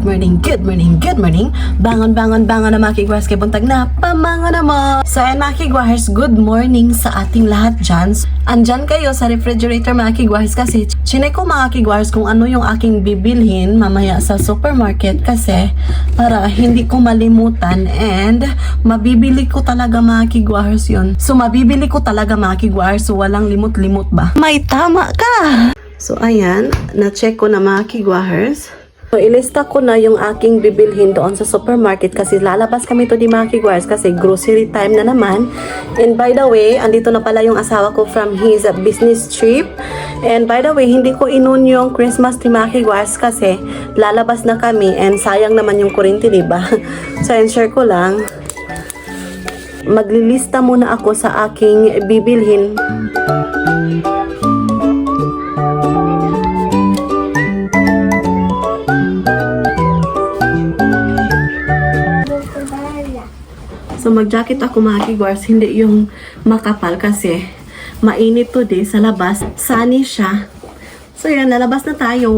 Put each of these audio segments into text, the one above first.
morning, good morning, good morning. Bangon na mga kigwars kay buntag na pamangon na mo. So ayan mga kigwars, good morning sa ating lahat dyan. Andyan kayo sa refrigerator mga kigwars kasi chinek ko mga kigwars kung ano yung aking bibilhin mamaya sa supermarket kasi para hindi ko malimutan and mabibili ko talaga mga kigwars yun. So mabibili ko talaga mga kigwars, so walang limot-limot ba? May tama ka! So ayan, na-check ko na mga kigwars. So ilista ko na yung aking bibilhin doon sa supermarket kasi lalabas kami to di mga kigwars kasi grocery time na naman. And by the way, andito na pala yung asawa ko from his business trip. And by the way, hindi ko inun yung Christmas tree mga kigwars kasi lalabas na kami and sayang naman yung kuryente, diba? So and share ko lang. Maglilista muna ako sa aking bibilhin. So mag-jacket ako mga kigwars, hindi yung makapal kasi mainit today sa labas. Sunny siya. So yan, lalabas na tayo.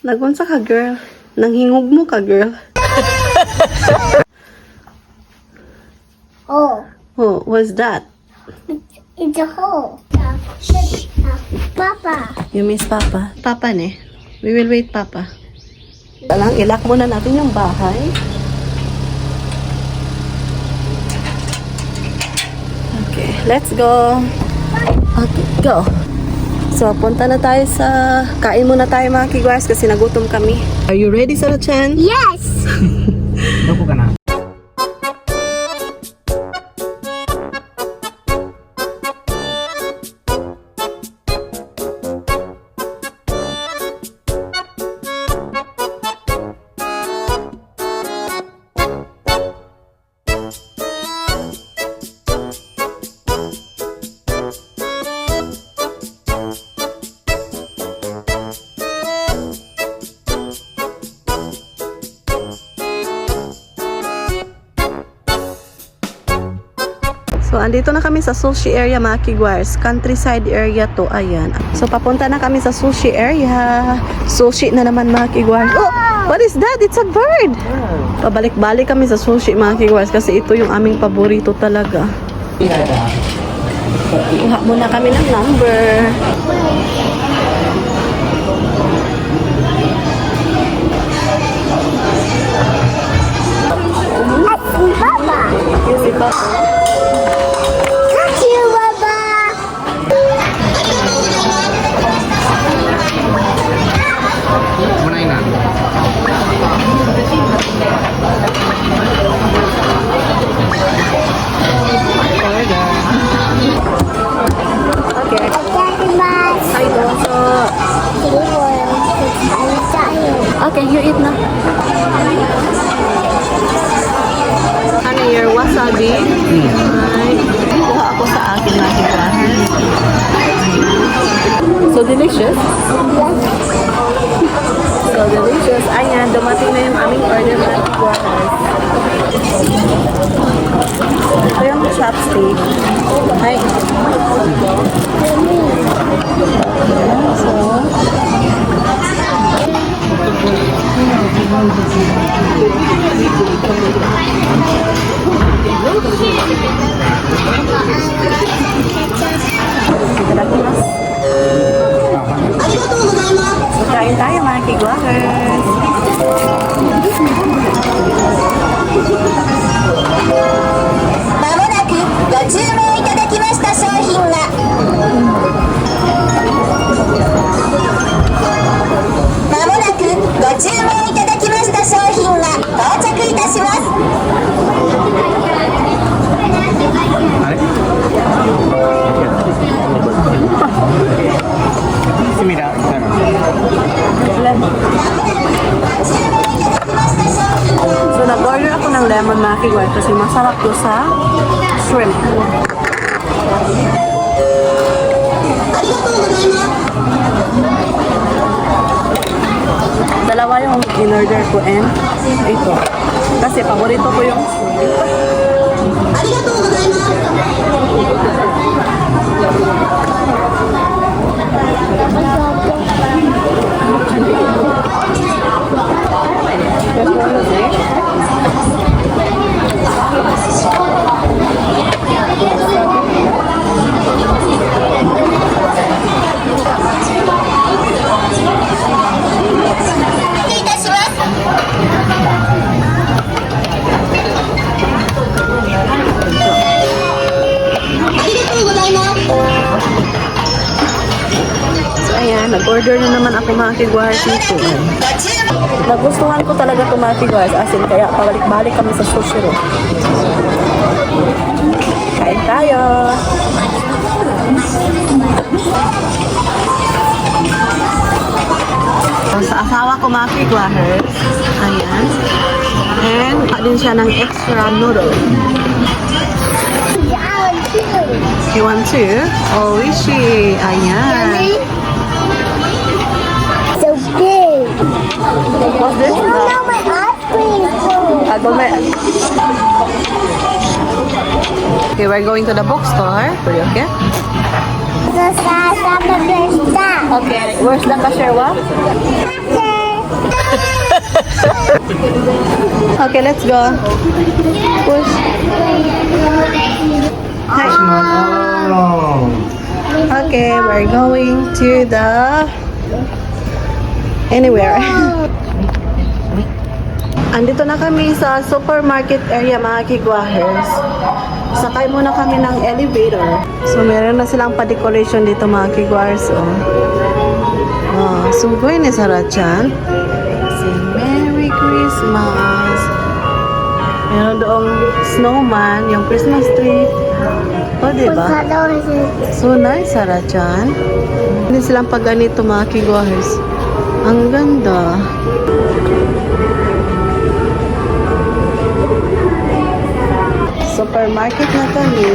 Nagunsa ka girl? Nanghingog mo ka girl? Oh, what's that? it's a hole. Papa. You miss Papa? Papa ne? We will wait Papa. Talang, ilak muna natin yung bahay. Okay, let's go. Okay, go. So, punta na tayo sa... Kain muna tayo mga kigwars kasi nagutom kami. Are you ready, Sarah-chan? Yes. Doko ka na. So, andito na kami sa sushi area mga kigwars. Countryside area to. Ayan. So, papunta na kami sa sushi area. Sushi na naman mga kigwars. Oh! What is that? It's a bird! Pabalik-balik kami sa sushi mga kigwars kasi ito yung aming paborito talaga. Kuha muna kami ng number. Papa. Yes, si Papa. Thank you, Papa. Muna na. Okay. Thank Hi, Donso. Okay, you eat na. Ano your wasabi? Ay, kuha ako sa akin na kigwars. So delicious. So delicious. Ayan, dumating na yung aming order na kigwars. Ito yung chopstick. Ay. So, kain tayo mga kigwars. Simira. So nag-order ako ng lemon mga kigwars kasi masarap to sa shrimp. Dalawa yung in-order ko and ito. Kasi paborito ko yung nag-order na naman ako mga kigwahers nito. Nagustuhan ko talaga ito mga kigwahers. As in, kaya pabalik-balik kami sa sushi roll. Kain tayo! Sa asawa ko mga kigwahers. Ayan. And, din siya ng extra noodle. You want to? Oh, is she? Ayan. So big. What's this? Now my ice cream is full. Okay, we're going to the bookstore. Are you okay? The size of the fish that. Okay. Where's the cashier? What? Okay, let's go. Push. Hi. Oh. Okay, we're going to the anywhere. Andito na kami sa supermarket area mga kigwahers. Sakay muna kami ng elevator. So meron na silang pa-decoration dito mga kigwahers. Oh, sungguh ini Sarah-chan. Merry Christmas. Meron doong snowman, yung Christmas tree. O, diba? What color is it? So nice, Sarah-chan. Hindi silang pag ganito mga kigwahers. Ang ganda. Supermarket na kami.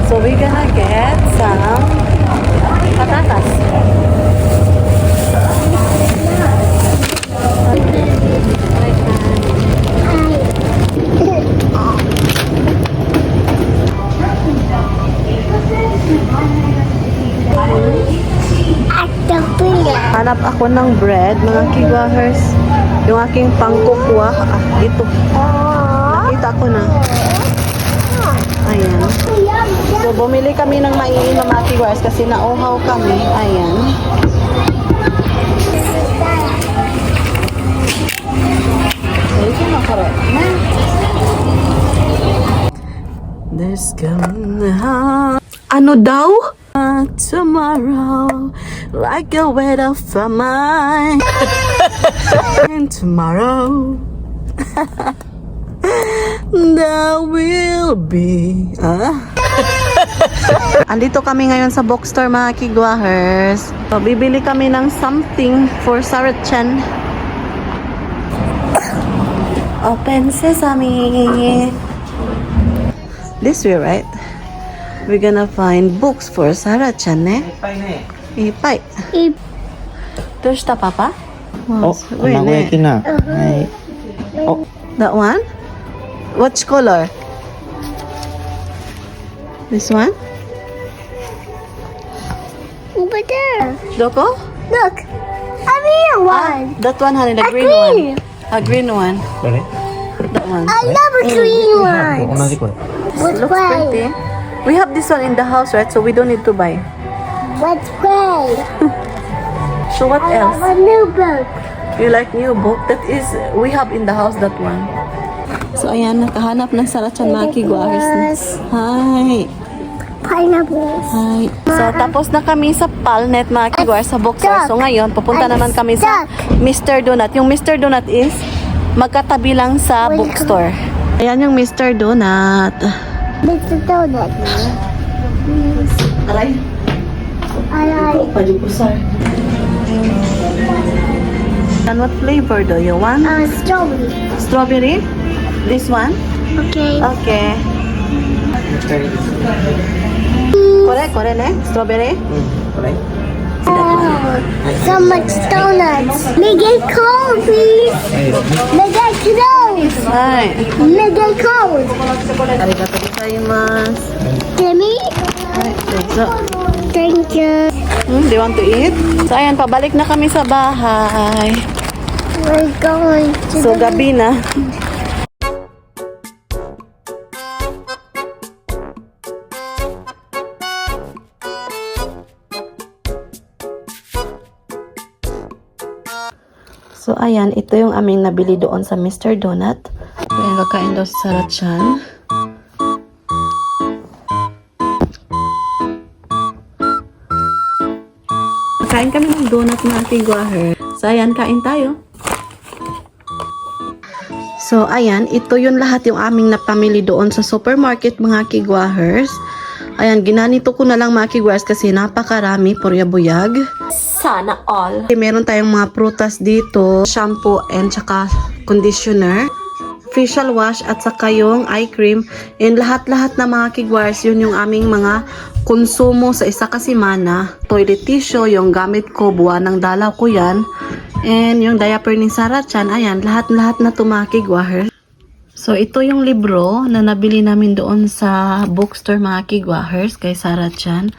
So we're gonna get some patatas. At the finger. Hanap ako ng bread, mga kigwahers. Yung aking pangkukwa. Ito. Nakita ko na. Ayan. So, bumili kami ng maiinom mga kigwahers kasi nauhaw kami. Ayan. Ito makarot na. There's coming ano daw? Tomorrow, like a weather from mine. And tomorrow, there will be. Andito kami ngayon sa bookstore mga kigwahers. So, bibili kami ng something for Sarah-chan. Open sesame. This way, right? We're gonna find books for Sarah-chan, eh? Ipay. There's the papa? Oh, wait, na. Ay. Oh, that one? Which color? This one? Over there. Doko? Look. I mean one. That one, honey, the A green green. one. A green one. sorry. That one. I love a green one. 同じこれ。 What Looks way? pretty. We have this one in the house, right? So we don't need to buy. What way? So what I else? have a new book. You like new book? That is, we have in the house that one. So ayan, nakahanap ng Sarah-chan mga kigwahers. Hi! Pineapples. Hi! So tapos na kami sa Palnet mga kigwahers sa bookstore. So ngayon, pupunta naman kami sa Mr. Donut. Yung Mr. Donut is magkatabi lang sa bookstore. Ayan yung Mr. Donut. Mr. Donut. Aray! I like Pajupusar. And what flavor do you want? strawberry. Strawberry? This one? Okay. Okay. Correct, eh? Strawberry? これ。 Oh, so much donuts. Make it cold, please. Make it close. Hi. Make it cold. Arigatou gozaimasu. Timmy, Hi. So, thank you. do you want to eat? So, ayan, pabalik na kami sa bahay. We're going to So, the gabi na. So, ayan, ito yung aming nabili doon sa Mr. Donut. Ayan, kakain daw si Sarah Chan. Kain kami ng donut na tigwaher. So, ayan, kain tayo. So, ayan, ito yun lahat yung aming napamili doon sa supermarket, mga kigwahers. Ayan, ginanito ko na lang mga kigwahers kasi napakarami, purya-buyag. Sana all. Meron tayong mga prutas dito, shampoo and saka conditioner, facial wash at saka yung eye cream. And lahat-lahat na mga kigwahers, yun yung aming mga konsumo sa isa kasimana. Toilet tissue, yung gamit ko, buwan ng dalaw ko yan. And yung diaper ni Sarah Chan, ayan, lahat-lahat na tumaki, kigwahers. So, ito yung libro na nabili namin doon sa bookstore, mga kigwahers, kay Sarah Chan.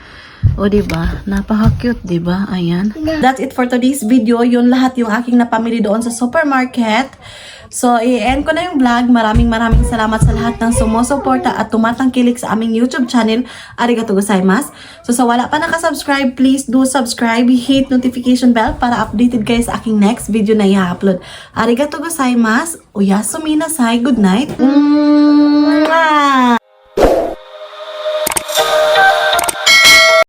O, diba? Napaka-cute, diba? Ayan. That's it for today's video. Yun lahat yung aking napamili doon sa supermarket. So, i-end ko na yung vlog. Maraming salamat sa lahat ng sumusuporta at tumatangkilik sa aming YouTube channel. Arigatou gozaimasu. So, sa wala pa nakasubscribe, please do subscribe. Hit notification bell para updated kayo sa aking next video na i-upload. Arigatou gozaimasu. Oyasumi nasai. Good night. Mwah!